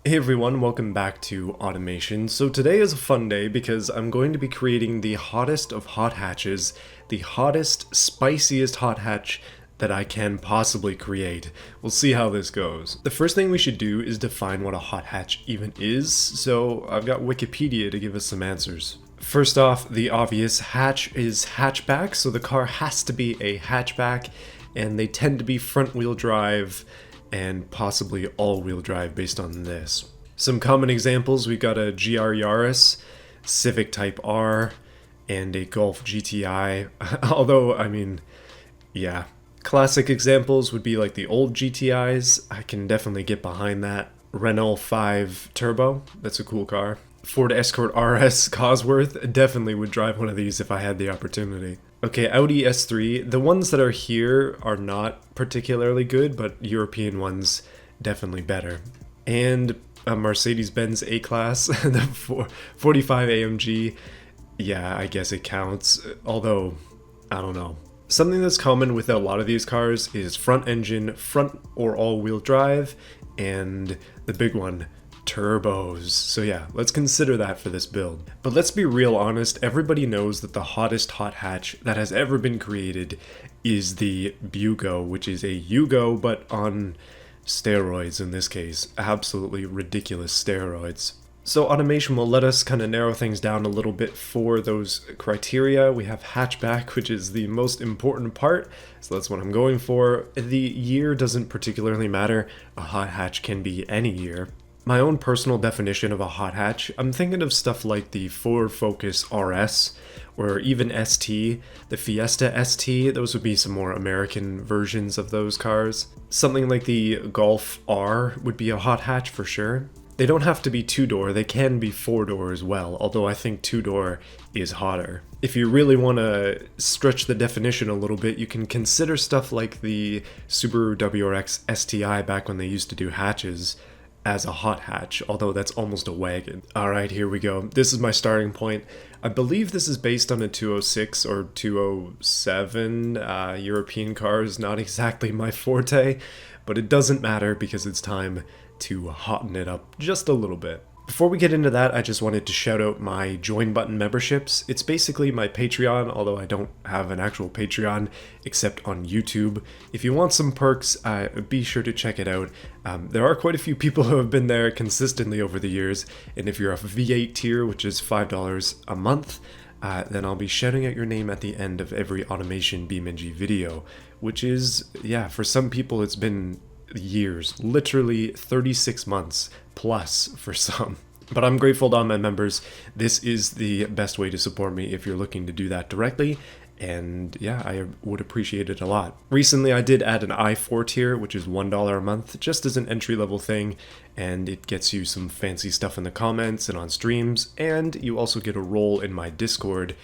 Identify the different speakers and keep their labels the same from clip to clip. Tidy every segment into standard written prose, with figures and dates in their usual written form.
Speaker 1: Hey everyone, welcome back to Automation. So today is a fun day because I'm going to be creating the hottest of hot hatches, the hottest, spiciest hot hatch that I can possibly create. We'll see how this goes. The first thing we should do is define what a hot hatch even is, so I've got Wikipedia to give us some answers. First off, the obvious hatch is hatchback, so the car has to be a hatchback, and they tend to be front-wheel drive and possibly all-wheel drive based on this. Some common examples, we've got a GR Yaris, Civic Type R, and a Golf GTI. Although, I mean, yeah. Classic examples would be like the old GTIs. I can definitely get behind that. Renault 5 Turbo, that's a cool car. Ford Escort RS Cosworth, definitely would drive one of these if I had the opportunity. Okay, Audi S3, the ones that are here are not particularly good, but European ones definitely better. And a Mercedes-Benz A-Class, the 45 AMG, yeah, I guess it counts, although, I don't know. Something that's common with a lot of these cars is front engine, front or all-wheel drive, and the big one, turbos. So yeah, let's consider that for this build. But let's be real honest, everybody knows that the hottest hot hatch that has ever been created is the Bugo, which is a Yugo, but on steroids in this case. Absolutely ridiculous steroids. So automation will let us kind of narrow things down a little bit for those criteria. We have hatchback, which is the most important part, so that's what I'm going for. The year doesn't particularly matter. A hot hatch can be any year. My own personal definition of a hot hatch, I'm thinking of stuff like the Ford Focus RS, or even ST, the Fiesta ST, those would be some more American versions of those cars. Something like the Golf R would be a hot hatch for sure. They don't have to be two-door, they can be four-door as well, although I think two-door is hotter. If you really want to stretch the definition a little bit, you can consider stuff like the Subaru WRX STI back when they used to do hatches as a hot hatch, although that's almost a wagon. Alright, here we go. This is my starting point. I believe this is based on a 206 or 207 European cars, not exactly my forte, but it doesn't matter because it's time to hotten it up just a little bit. Before we get into that, I just wanted to shout out my join button memberships. It's basically my Patreon, although I don't have an actual Patreon except on YouTube. If you want some perks, be sure to check it out. There are quite a few people who have been there consistently over the years, and if you're a V8 tier, which is $5 a month, then I'll be shouting out your name at the end of every automation BeamNG video, which is, yeah, for some people it's been years, literally 36 months plus for some. But I'm grateful to all my members. This is the best way to support me if you're looking to do that directly, and yeah, I would appreciate it a lot. Recently I did add an i4 tier, which is $1 a month, just as an entry-level thing, and it gets you some fancy stuff in the comments and on streams, and you also get a role in my Discord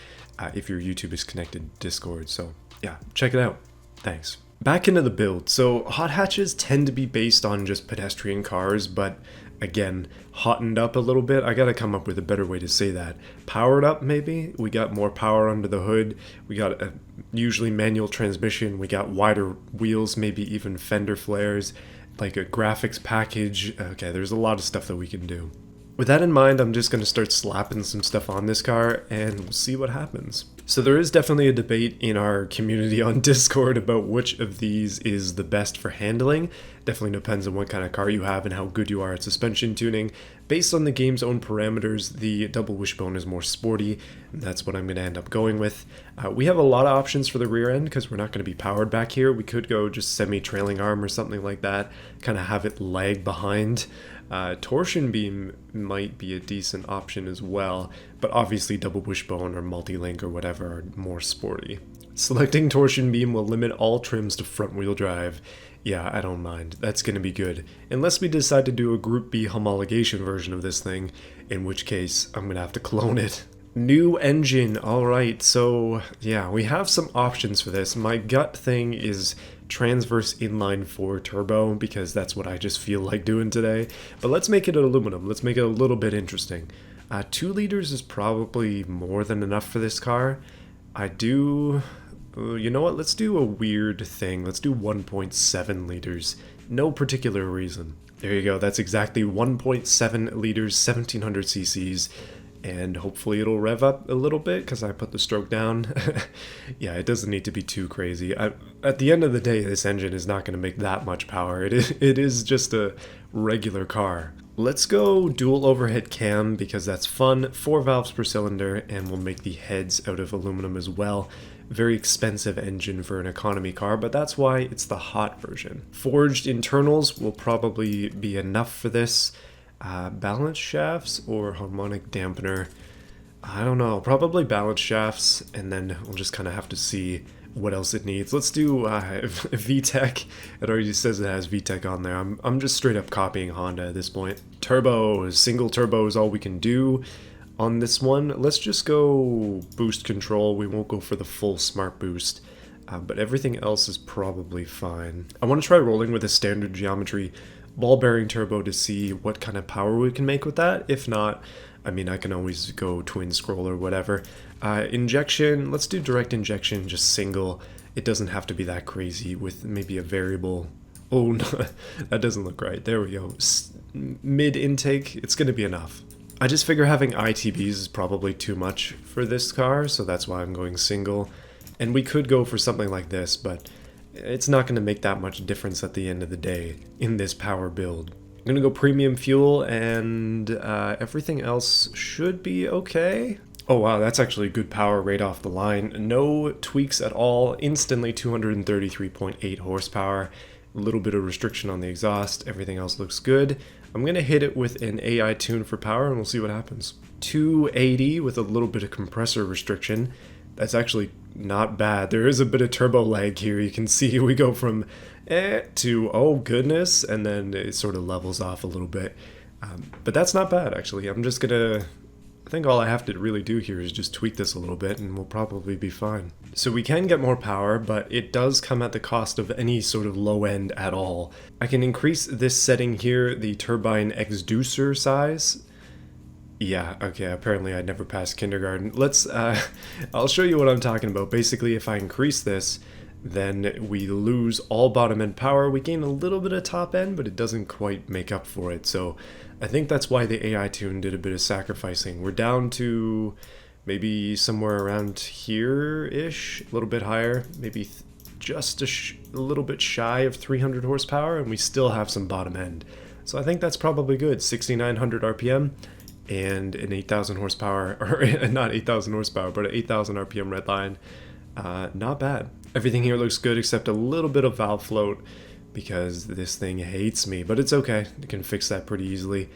Speaker 1: if your YouTube is connected to Discord, so yeah, check it out. Thanks. Back into the build. So hot hatches tend to be based on just pedestrian cars, but again, hottened up a little bit. I gotta come up with a better way to say that. Powered up, maybe? We got more power under the hood. We got a usually manual transmission. We got wider wheels, maybe even fender flares, like a graphics package. Okay, there's a lot of stuff that we can do. With that in mind, I'm just going to start slapping some stuff on this car and we'll see what happens. So there is definitely a debate in our community on Discord about which of these is the best for handling. Definitely depends on what kind of car you have and how good you are at suspension tuning. Based on the game's own parameters, the double wishbone is more sporty, and that's what I'm going to end up going with. We have a lot of options for the rear end because we're not going to be powered back here. We could go just semi-trailing arm or something like that, kind of have it lag behind. Torsion beam might be a decent option as well, but obviously double wishbone or multi-link or whatever are more sporty. Selecting torsion beam will limit all trims to front wheel drive. Yeah, I don't mind. That's going to be good. Unless we decide to do a Group B homologation version of this thing, in which case I'm going to have to clone it. New engine. Alright, so yeah, we have some options for this. My gut thing is transverse inline 4 turbo because that's what I just feel like doing today. But let's make it aluminum. Let's make it a little bit interesting. 2 liters is probably more than enough for this car. You know what? Let's do a weird thing. Let's do 1.7 liters. No particular reason. There you go. That's exactly 1.7 liters, 1700 cc's. And hopefully it'll rev up a little bit because I put the stroke down. Yeah, it doesn't need to be too crazy. At the end of the day, this engine is not going to make that much power. It is just a regular car. Let's go dual overhead cam because that's fun. 4 valves per cylinder, and we'll make the heads out of aluminum as well. Very expensive engine for an economy car, but that's why it's the hot version. Forged internals will probably be enough for this. Balance shafts or harmonic dampener, I don't know, probably balance shafts, and then we'll just kind of have to see what else it needs. Let's do VTEC. It already says it has VTEC on there. I'm just straight up copying Honda at this point. Turbo, single turbo is all we can do on this one. Let's just go boost control. We won't go for the full smart boost, but everything else is probably fine. I want to try rolling with a standard geometry ball bearing turbo to see what kind of power we can make with that. If not, I mean, I can always go twin scroll or whatever. Injection, let's do direct injection, just single. It doesn't have to be that crazy with maybe a variable. Oh, no, that doesn't look right. There we go. Mid intake, it's going to be enough. I just figure having ITBs is probably too much for this car, so that's why I'm going single. And we could go for something like this, but it's not going to make that much difference at the end of the day in this power build. I'm going to go premium fuel, and everything else should be okay. Oh wow, that's actually good power right off the line. No tweaks at all. Instantly 233.8 horsepower. A little bit of restriction on the exhaust. Everything else looks good. I'm going to hit it with an AI tune for power, and we'll see what happens. 280 with a little bit of compressor restriction. That's actually not bad. There is a bit of turbo lag here. You can see we go from to oh goodness, and then it sort of levels off a little bit. But that's not bad, actually. I'm just gonna, I think all I have to really do here is just tweak this a little bit and we'll probably be fine. So we can get more power, but it does come at the cost of any sort of low end at all. I can increase this setting here, the turbine exducer size. Yeah, okay, apparently I never passed kindergarten. Let's, I'll show you what I'm talking about. Basically, if I increase this, then we lose all bottom end power. We gain a little bit of top end, but it doesn't quite make up for it. So I think that's why the AI tune did a bit of sacrificing. We're down to maybe somewhere around here-ish, a little bit higher, maybe just a little bit shy of 300 horsepower, and we still have some bottom end. So I think that's probably good. 6,900 RPM. And an 8,000 horsepower, or not 8,000 horsepower, but an 8,000 RPM red line. Not bad. Everything here looks good except a little bit of valve float because this thing hates me, but it's okay. You can fix that pretty easily.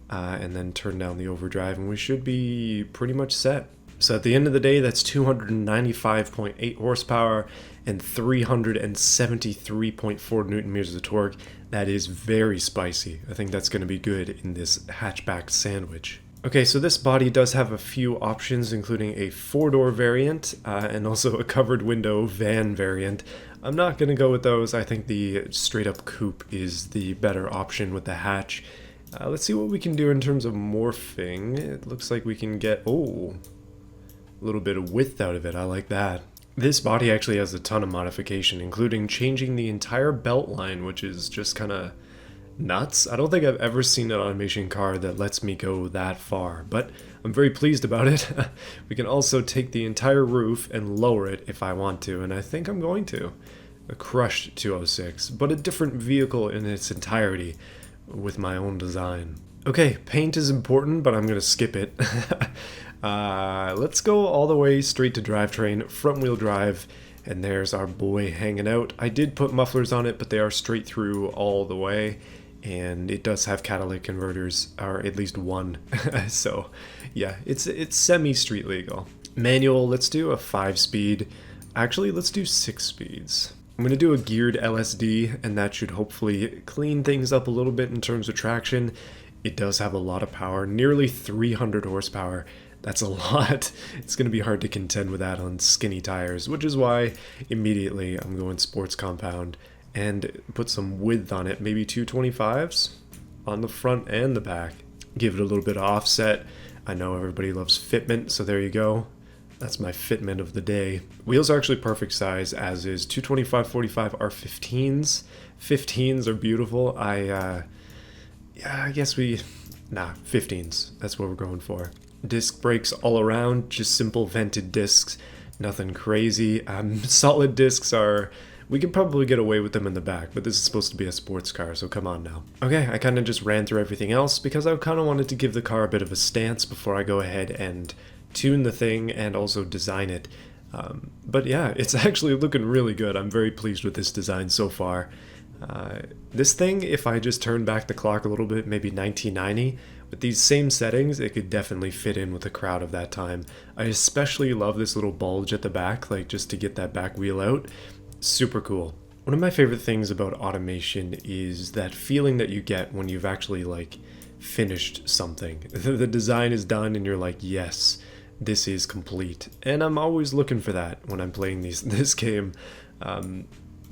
Speaker 1: And then turn down the overdrive and we should be pretty much set. So at the end of the day, that's 295.8 horsepower and 373.4 newton meters of torque. That is very spicy. I think that's going to be good in this hatchback sandwich. Okay, so this body does have a few options, including a 4-door variant and also a covered window van variant. I'm not going to go with those. I think the straight up coupe is the better option with the hatch. Let's see what we can do in terms of morphing. It looks like we can get, oh, a little bit of width out of it. I like that. This body actually has a ton of modification, including changing the entire belt line, which is just kind of nuts. I don't think I've ever seen an automation car that lets me go that far, but I'm very pleased about it. We can also take the entire roof and lower it if I want to, and I think I'm going to. A crushed 206, but a different vehicle in its entirety with my own design. Okay, paint is important, but I'm going to skip it. Let's go all the way straight to drivetrain, front wheel drive, and there's our boy hanging out. I did put mufflers on it, but they are straight through all the way, and it does have catalytic converters, or at least one. So yeah, it's semi-street legal. Manual, let's do a 5-speed. Actually, let's do 6 speeds. I'm going to do a geared LSD, and that should hopefully clean things up a little bit in terms of traction. It does have a lot of power, nearly 300 horsepower. That's a lot. It's going to be hard to contend with that on skinny tires, which is why immediately I'm going sports compound and put some width on it, maybe 225s on the front and the back. Give it a little bit of offset. I know everybody loves fitment, so there you go. That's my fitment of the day. Wheels are actually perfect size, as is 225/45 R15s. 15s are beautiful. Yeah, I guess nah, 15s. That's what we're going for. Disc brakes all around, just simple vented discs, nothing crazy. Solid discs are, we could probably get away with them in the back, but this is supposed to be a sports car, so come on now. Okay, I kind of just ran through everything else because I kind of wanted to give the car a bit of a stance before I go ahead and tune the thing and also design it. But yeah, it's actually looking really good. I'm very pleased with this design so far. This thing, if I just turn back the clock a little bit, maybe 1990, with these same settings, it could definitely fit in with the crowd of that time. I especially love this little bulge at the back, like just to get that back wheel out. Super cool. One of my favorite things about automation is that feeling that you get when you've actually like finished something. The design is done and you're like, yes, this is complete. And I'm always looking for that when I'm playing this game.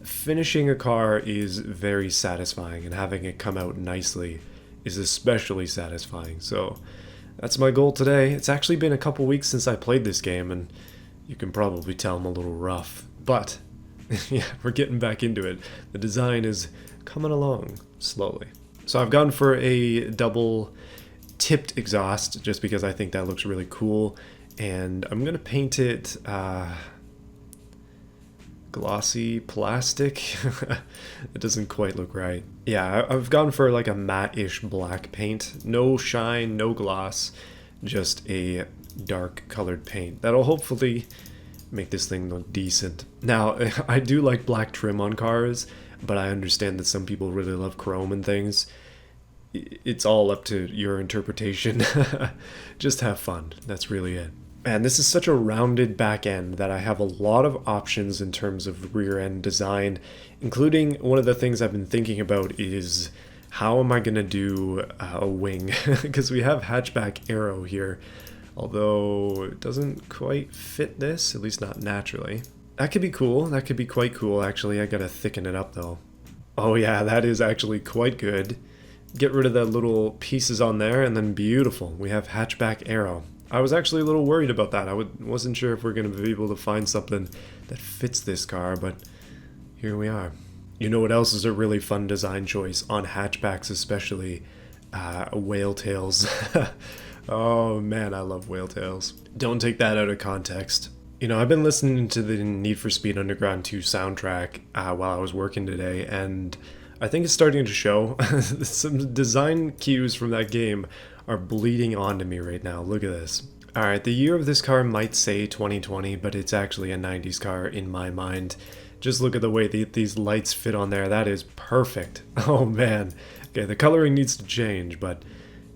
Speaker 1: Finishing a car is very satisfying, and having it come out nicely is especially satisfying. So that's my goal today. It's actually been a couple weeks since I played this game, and you can probably tell I'm a little rough. But yeah, we're getting back into it. The design is coming along slowly. So I've gone for a double tipped exhaust just because I think that looks really cool, and I'm gonna paint it glossy plastic. It doesn't quite look right. Yeah, I've gone for like a matte-ish black paint. No shine, no gloss, just a dark colored paint. That'll hopefully make this thing look decent. Now, I do like black trim on cars, but I understand that some people really love chrome and things. It's all up to your interpretation. Just have fun. That's really it. Man, this is such a rounded back end that I have a lot of options in terms of rear end design, including one of the things I've been thinking about is how am I going to do a wing? Because we have hatchback aero here, although it doesn't quite fit this, at least not naturally. That could be cool. That could be quite cool, actually. I got to thicken it up, though. Oh yeah, that is actually quite good. Get rid of the little pieces on there, and then beautiful. We have hatchback aero. I was actually a little worried about that. I wasn't sure if we're going to be able to find something that fits this car, but here we are. You know what else is a really fun design choice, on hatchbacks especially? Whale tails. Oh man, I love whale tails. Don't take that out of context. You know, I've been listening to the Need for Speed Underground 2 soundtrack while I was working today, and I think it's starting to show. Some design cues from that game are bleeding onto me right now. Look at this. Alright, the year of this car might say 2020, but it's actually a 90s car in my mind. Just look at the way these lights fit on there. That is perfect. Oh man. Okay, the coloring needs to change, but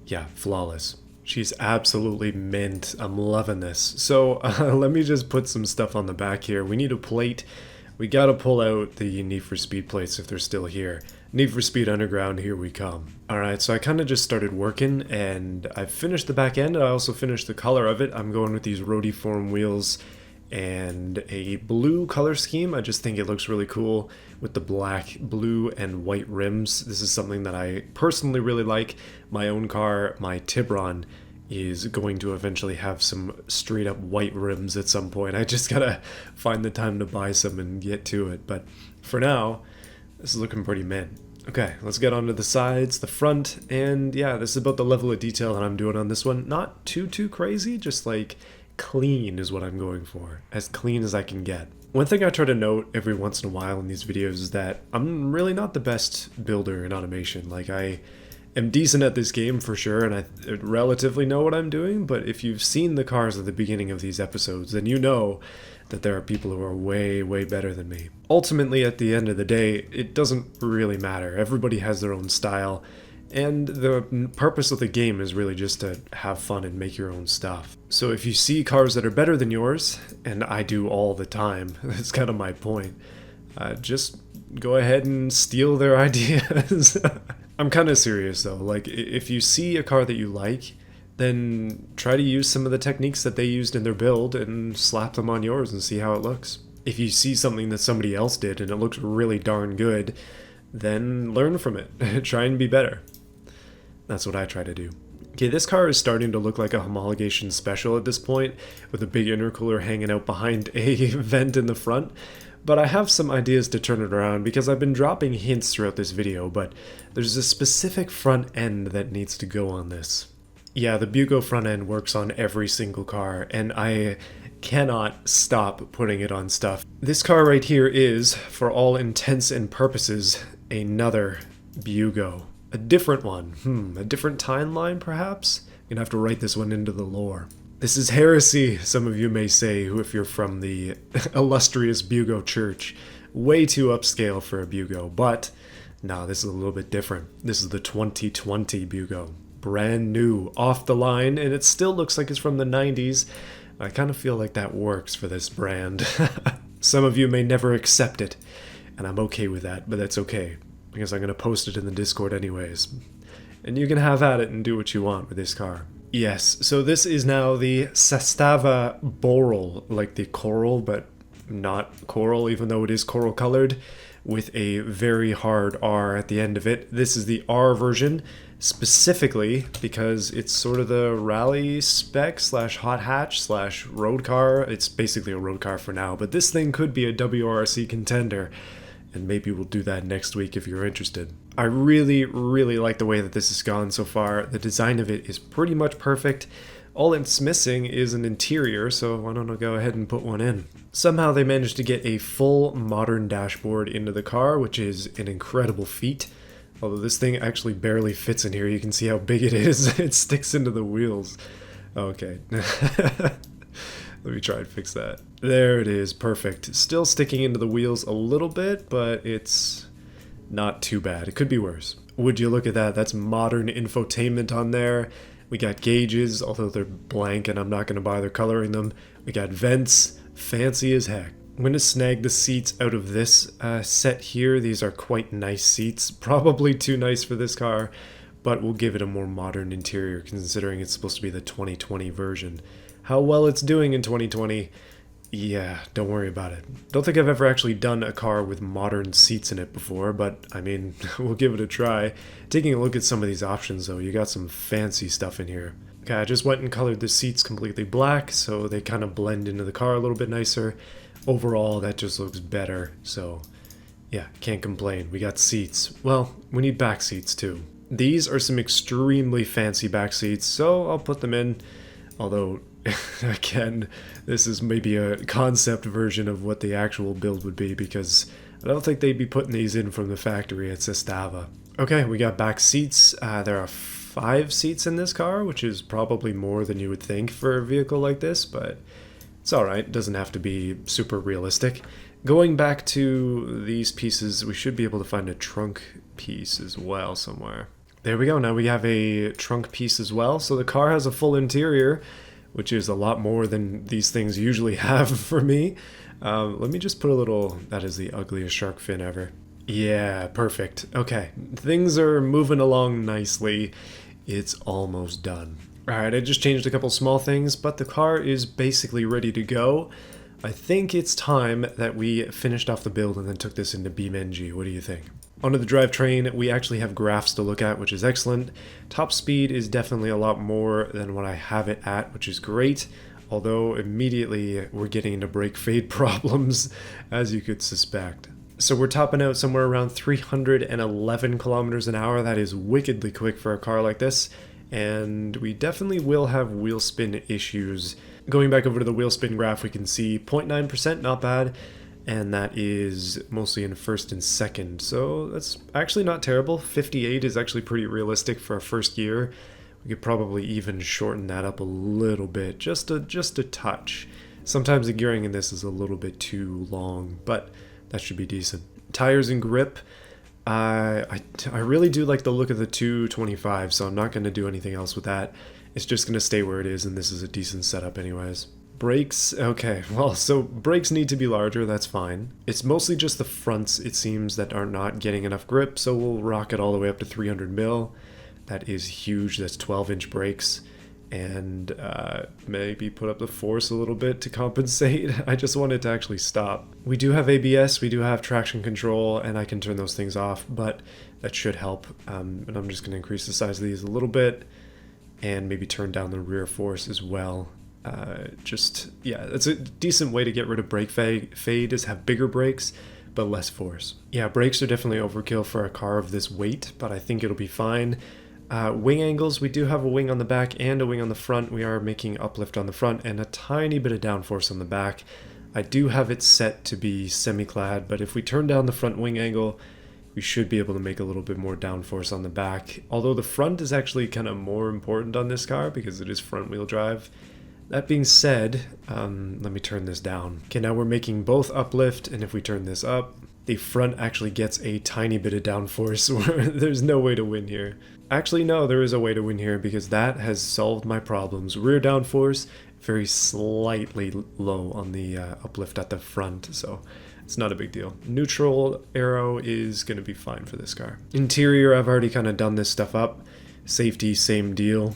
Speaker 1: yeah, flawless. She's absolutely mint. I'm loving this. So let me just put some stuff on the back here. We need a plate. We gotta pull out the Need for Speed plates if they're still here. Need for Speed Underground, here we come. Alright, so I kind of just started working, and I've finished the back end. I also finished the color of it. I'm going with these rotiform wheels and a blue color scheme. I just think it looks really cool with the black, blue, and white rims. This is something that I personally really like. My own car, my Tibron, is going to eventually have some straight up white rims at some point. I just gotta find the time to buy some and get to it. But for now, this is looking pretty mint. Okay, let's get onto the sides, the front, and yeah, this is about the level of detail that I'm doing on this one. Not too crazy, just like clean is what I'm going for. As clean as I can get. One thing I try to note every once in a while in these videos is that I'm really not the best builder in automation. Like, I am decent at this game for sure, and I relatively know what I'm doing, but if you've seen the cars at the beginning of these episodes, then you know that there are people who are way better than me. Ultimately, at the end of the day, it doesn't really matter. Everybody has their own style, and the purpose of the game is really just to have fun and make your own stuff. So if you see cars that are better than yours, and I do all the time, that's kind of my point, just go ahead and steal their ideas. I'm kind of serious though. Like, if you see a car that you like, then try to use some of the techniques that they used in their build and slap them on yours and see how it looks. If you see something that somebody else did and it looks really darn good, then learn from it. Try and be better. That's what I try to do. Okay, this car is starting to look like a homologation special at this point, with a big intercooler hanging out behind a vent in the front. But I have some ideas to turn it around because I've been dropping hints throughout this video, but there's a specific front end that needs to go on this. Yeah, the Bugo front end works on every single car, and I cannot stop putting it on stuff. This car right here is, for all intents and purposes, another Bugo. A different one. A different timeline, perhaps? I'm gonna have to write this one into the lore. This is heresy, some of you may say, if you're from the illustrious Bugo church. Way too upscale for a Bugo, but no, this is a little bit different. This is the 2020 Bugo. Brand new, off the line, and it still looks like it's from the 90s. I kind of feel like that works for this brand. Some of you may never accept it, and I'm okay with that, but that's okay, because I'm going to post it in the Discord anyways. And you can have at it and do what you want with this car. Yes, so this is now the Sestava Boral, like the coral, but not coral, even though it is coral colored, with a very hard R at the end of it. This is the R version, specifically because it's sort of the rally spec slash hot hatch slash road car. It's basically a road car for now, but this thing could be a WRC contender, and maybe we'll do that next week if you're interested. I really, really like the way that this has gone so far. The design of it is pretty much perfect. All it's missing is an interior, so why don't I go ahead and put one in? Somehow they managed to get a full modern dashboard into the car, which is an incredible feat. Although this thing actually barely fits in here. You can see how big it is. It sticks into the wheels. Okay. Let me try and fix that. There it is, perfect. Still sticking into the wheels a little bit, but it's not too bad. It could be worse. Would you look at that? That's modern infotainment on there. We got gauges, although they're blank and I'm not going to bother coloring them. We got vents, fancy as heck. I'm going to snag the seats out of this set here. These are quite nice seats. Probably too nice for this car, but we'll give it a more modern interior considering it's supposed to be the 2020 version. How well it's doing in 2020, yeah, don't worry about it. Don't think I've ever actually done a car with modern seats in it before, but I mean, we'll give it a try. Taking a look at some of these options though, you got some fancy stuff in here. Okay, I just went and colored the seats completely black, so they kind of blend into the car a little bit nicer. Overall, that just looks better, so yeah, can't complain. We got seats. Well, we need back seats too. These are some extremely fancy back seats, so I'll put them in, although again, this is maybe a concept version of what the actual build would be, because I don't think they'd be putting these in from the factory at Sestava. Okay, we got back seats. There are 5 seats in this car, which is probably more than you would think for a vehicle like this, but it's alright. It doesn't have to be super realistic. Going back to these pieces, we should be able to find a trunk piece as well somewhere. There we go. Now we have a trunk piece as well. So the car has a full interior, which is a lot more than these things usually have for me. Let me just put a little... That is the ugliest shark fin ever. Yeah, perfect. Okay, things are moving along nicely. It's almost done. Alright, I just changed a couple small things, but the car is basically ready to go. I think it's time that we finished off the build and then took this into BeamNG. What do you think? Onto the drivetrain, we actually have graphs to look at, which is excellent. Top speed is definitely a lot more than what I have it at, which is great. Although immediately we're getting into brake fade problems, as you could suspect. So we're topping out somewhere around 311 kilometers an hour. That is wickedly quick for a car like this. And we definitely will have wheel spin issues. Going back over to the wheel spin graph, we can see 0.9%, not bad. And that is mostly in first and second, so that's actually not terrible. 58 is actually pretty realistic for a first gear. We could probably even shorten that up a little bit, just a touch. Sometimes the gearing in this is a little bit too long, but that should be decent. Tires and grip, I really do like the look of the 225, so I'm not going to do anything else with that. It's just going to stay where it is, and this is a decent setup anyways. Brakes, okay, well, so brakes need to be larger, that's fine. It's mostly just the fronts, it seems, that are not getting enough grip, so we'll rock it all the way up to 300 mil. That is huge, that's 12-inch brakes. And maybe put up the force a little bit to compensate. I just want it to actually stop. We do have ABS, we do have traction control, and I can turn those things off, but that should help. And I'm just going to increase the size of these a little bit, and maybe turn down the rear force as well. Just, yeah, it's a decent way to get rid of brake fade is have bigger brakes, but less force. Yeah, brakes are definitely overkill for a car of this weight, but I think it'll be fine. Wing angles, we do have a wing on the back and a wing on the front. We are making uplift on the front and a tiny bit of downforce on the back. I do have it set to be semi-clad, but if we turn down the front wing angle, we should be able to make a little bit more downforce on the back. Although the front is actually kind of more important on this car because it is front wheel drive. That being said, let me turn this down. Okay, now we're making both uplift, and if we turn this up, the front actually gets a tiny bit of downforce. There's no way to win here. Actually, no, there is a way to win here because that has solved my problems. Rear downforce, very slightly low on the uplift at the front, so it's not a big deal. Neutral aero is going to be fine for this car. Interior, I've already kind of done this stuff up. Safety, same deal.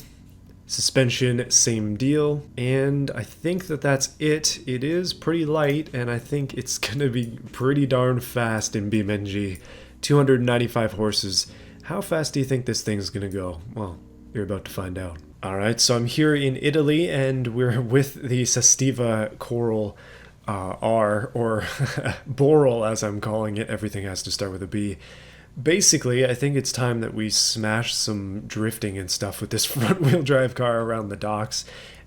Speaker 1: Suspension, same deal. And I think that that's it. It is pretty light, and I think it's going to be pretty darn fast in BeamNG. 295 horses. How fast do you think this thing's going to go? Well, you're about to find out. Alright, so I'm here in Italy, and we're with the Sestiva Coral R, or Boral as I'm calling it. Everything has to start with a B. Basically, I think it's time that we smash some drifting and stuff with this front-wheel drive car around the docks.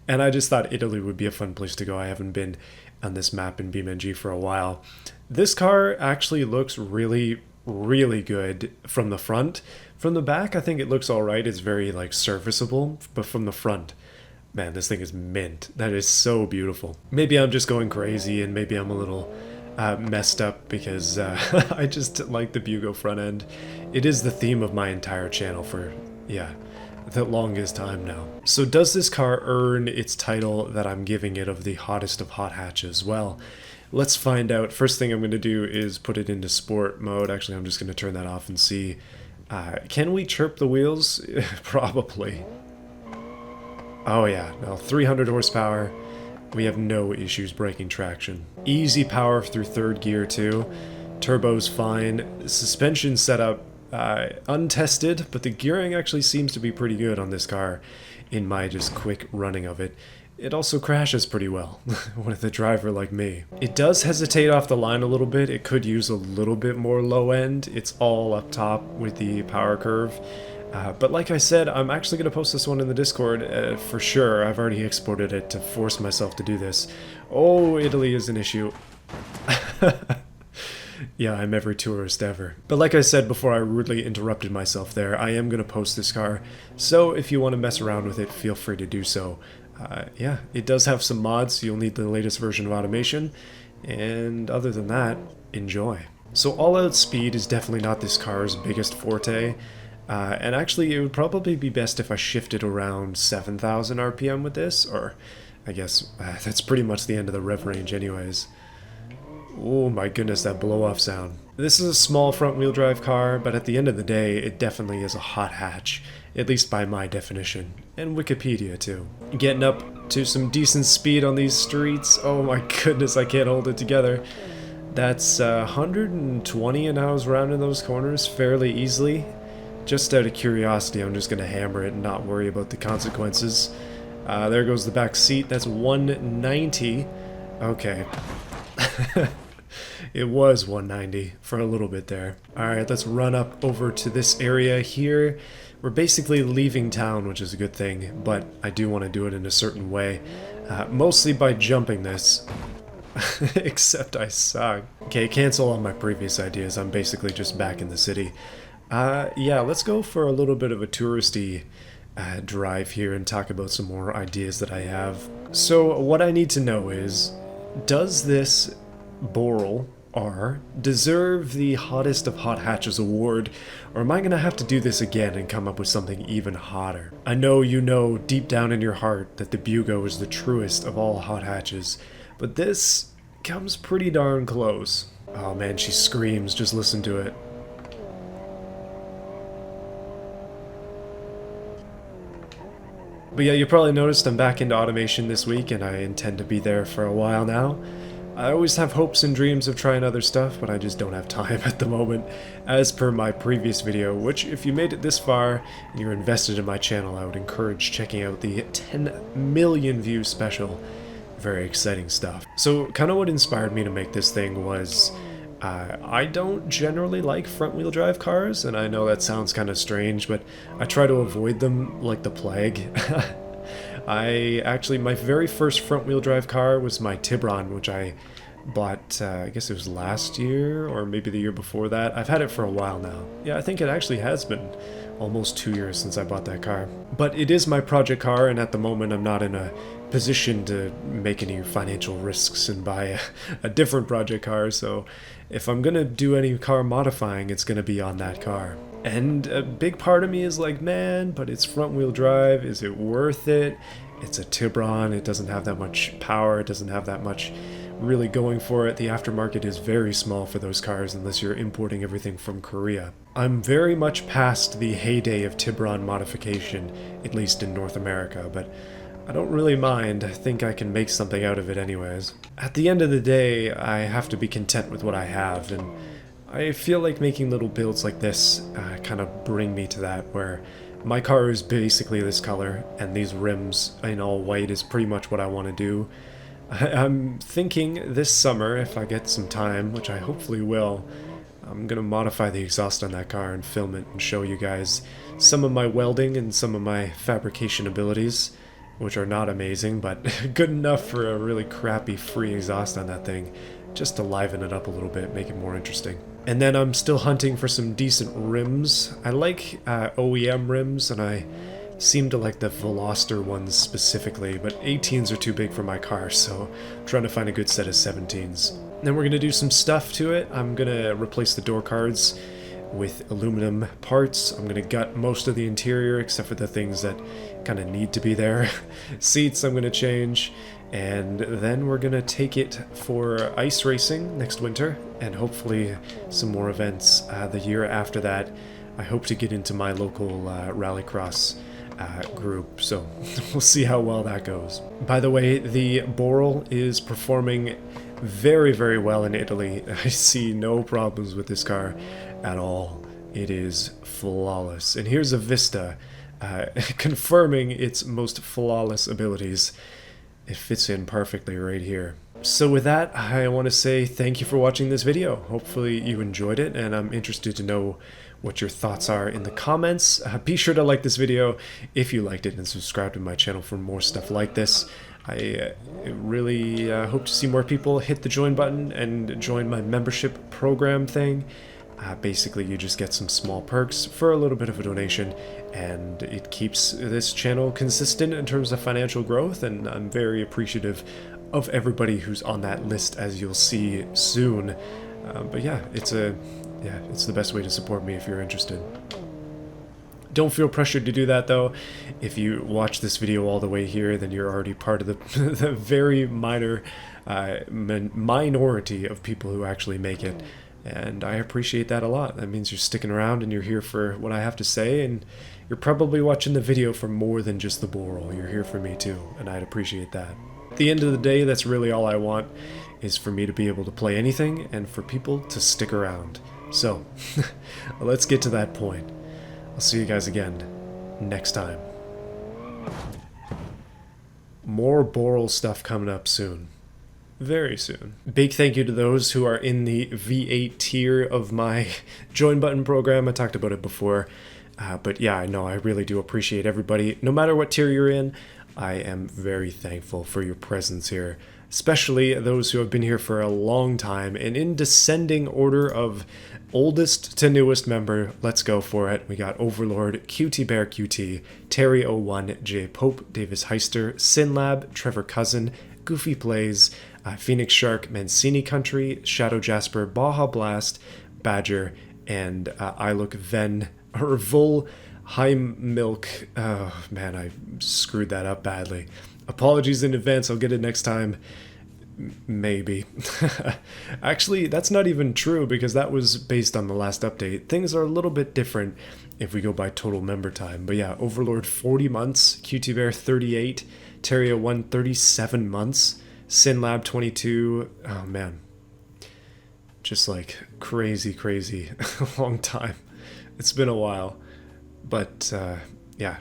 Speaker 1: And I just thought Italy would be a fun place to go. I haven't been on this map in BeamNG for a while. This car actually looks really, really good from the front. From the back, I think it looks alright. It's very, like, serviceable. But from the front, man, this thing is mint. That is so beautiful. Maybe I'm just going crazy, and maybe I'm a little messed up because I just like the Bugo front end. It is the theme of my entire channel for, yeah, the longest time now. So does this car earn its title that I'm giving it of the hottest of hot hatches? Well, let's find out. First thing I'm going to do is put it into sport mode. Actually, I'm just going to turn that off and see. Can we chirp the wheels? Probably. Oh yeah, no, 300 horsepower. We have no issues braking traction. Easy power through third gear too. Turbo's fine. Suspension setup untested, but the gearing actually seems to be pretty good on this car in my just quick running of it. It also crashes pretty well with a driver like me. It does hesitate off the line a little bit. It could use a little bit more low end. It's all up top with the power curve. But like I said, I'm actually going to post this one in the Discord for sure. I've already exported it to force myself to do this. Oh, Italy is an issue. Yeah, I'm every tourist ever. But like I said before I rudely interrupted myself there, I am going to post this car. So if you want to mess around with it, feel free to do so. Yeah, it does have some mods, so you'll need the latest version of automation. And other than that, enjoy. So all-out speed is definitely not this car's biggest forte. And actually, it would probably be best if I shifted around 7,000 RPM with this, or I guess that's pretty much the end of the rev range anyways. Oh my goodness, that blow-off sound. This is a small front-wheel drive car, but at the end of the day, it definitely is a hot hatch, at least by my definition, and Wikipedia too. Getting up to some decent speed on these streets, oh my goodness, I can't hold it together. That's 120 and I was rounding those corners fairly easily. Just out of curiosity, I'm just going to hammer it and not worry about the consequences. There goes the back seat. That's 190. Okay. It was 190 for a little bit there. Alright, let's run up over to this area here. We're basically leaving town, which is a good thing, but I do want to do it in a certain way. Mostly by jumping this. Except I suck. Okay, cancel all my previous ideas. I'm basically just back in the city. Yeah, let's go for a little bit of a touristy drive here and talk about some more ideas that I have. So what I need to know is, does this Boral R deserve the hottest of hot hatches award, or am I gonna have to do this again and come up with something even hotter? I know you know deep down in your heart that the Bugo is the truest of all hot hatches, but this comes pretty darn close. Oh man, she screams, just listen to it. But yeah, you probably noticed I'm back into automation this week, and I intend to be there for a while now. I always have hopes and dreams of trying other stuff, but I just don't have time at the moment, as per my previous video, which if you made it this far and you're invested in my channel, I would encourage checking out the 10 million view special. Very exciting stuff. So kind of what inspired me to make this thing was I don't generally like front-wheel drive cars, and I know that sounds kind of strange, but I try to avoid them like the plague. My very first front-wheel drive car was my Tibron, which I bought, I guess it was last year, or maybe the year before that. I've had it for a while now. Yeah, I think it actually has been almost 2 years since I bought that car. But it is my project car, and at the moment I'm not in a position to make any financial risks and buy a different project car, so if I'm gonna do any car modifying, it's gonna be on that car. And a big part of me is like, man, but it's front-wheel drive, is it worth it? It's a Tibron, it doesn't have that much power, it doesn't have that much really going for it. The aftermarket is very small for those cars unless you're importing everything from Korea. I'm very much past the heyday of Tibron modification, at least in North America, but I don't really mind. I think I can make something out of it anyways. At the end of the day, I have to be content with what I have, and I feel like making little builds like this kind of bring me to that, where my car is basically this color, and these rims in all white is pretty much what I want to do. I'm thinking this summer, if I get some time, which I hopefully will, I'm gonna modify the exhaust on that car and film it and show you guys some of my welding and some of my fabrication abilities, which are not amazing, but good enough for a really crappy free exhaust on that thing, just to liven it up a little bit, make it more interesting. And then I'm still hunting for some decent rims. I like OEM rims, and I seem to like the Veloster ones specifically, but 18s are too big for my car, so I'm trying to find a good set of 17s. Then we're going to do some stuff to it. I'm going to replace the door cards with aluminum parts. I'm going to gut most of the interior except for the things that kind of need to be there. Seats I'm going to change, and then we're going to take it for ice racing next winter, and hopefully some more events the year after that. I hope to get into my local rallycross group, so we'll see how well that goes. By the way, the Boral is performing very, very well in Italy. I see no problems with this car at all. It is flawless. And here's a Vista confirming its most flawless abilities. It fits in perfectly right here. So with that, I want to say thank you for watching this video. Hopefully you enjoyed it, and I'm interested to know what your thoughts are in the comments. Be sure to like this video if you liked it, and subscribe to my channel for more stuff like this. I really hope to see more people hit the join button and join my membership program thing. Basically, you just get some small perks for a little bit of a donation, and it keeps this channel consistent in terms of financial growth, and I'm very appreciative of everybody who's on that list, as you'll see soon. But yeah, it's the best way to support me if you're interested. Don't feel pressured to do that, though. If you watch this video all the way here, then you're already part of the very minor minority of people who actually make it. And I appreciate that a lot. That means you're sticking around and you're here for what I have to say, and you're probably watching the video for more than just the Boral. You're here for me too, and I'd appreciate that. At the end of the day, that's really all I want, is for me to be able to play anything and for people to stick around. So, let's get to that point. I'll see you guys again next time. More Boral stuff coming up soon. Very soon. Big thank you to those who are in the V8 tier of my join button program. I talked about it before. But yeah, I know I really do appreciate everybody. No matter what tier you're in, I am very thankful for your presence here. Especially those who have been here for a long time. And in descending order of oldest to newest member, let's go for it. We got Overlord, QT Bear QT, Terry01, J Pope, Davis Heister, Sinlab, Trevor Cousin, Goofy Plays, Phoenix Shark, Mancini Country, Shadow Jasper, Baja Blast, Badger, and I Look Ven, or Vul Heim Milk. Oh man, I screwed that up badly. Apologies in advance, I'll get it next time. Maybe. Actually, that's not even true, because that was based on the last update. Things are a little bit different if we go by total member time. But yeah, Overlord 40 months, QT Bear 38, Terria 1 37 months. SynLab 22. Oh man, just like crazy long time. It's been a while, but yeah.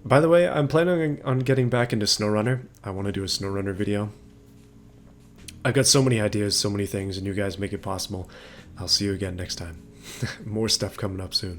Speaker 1: By the way, I'm planning on getting back into SnowRunner. I want to do a SnowRunner video. I've got so many ideas, so many things, and you guys make it possible. I'll see you again next time. More stuff coming up soon.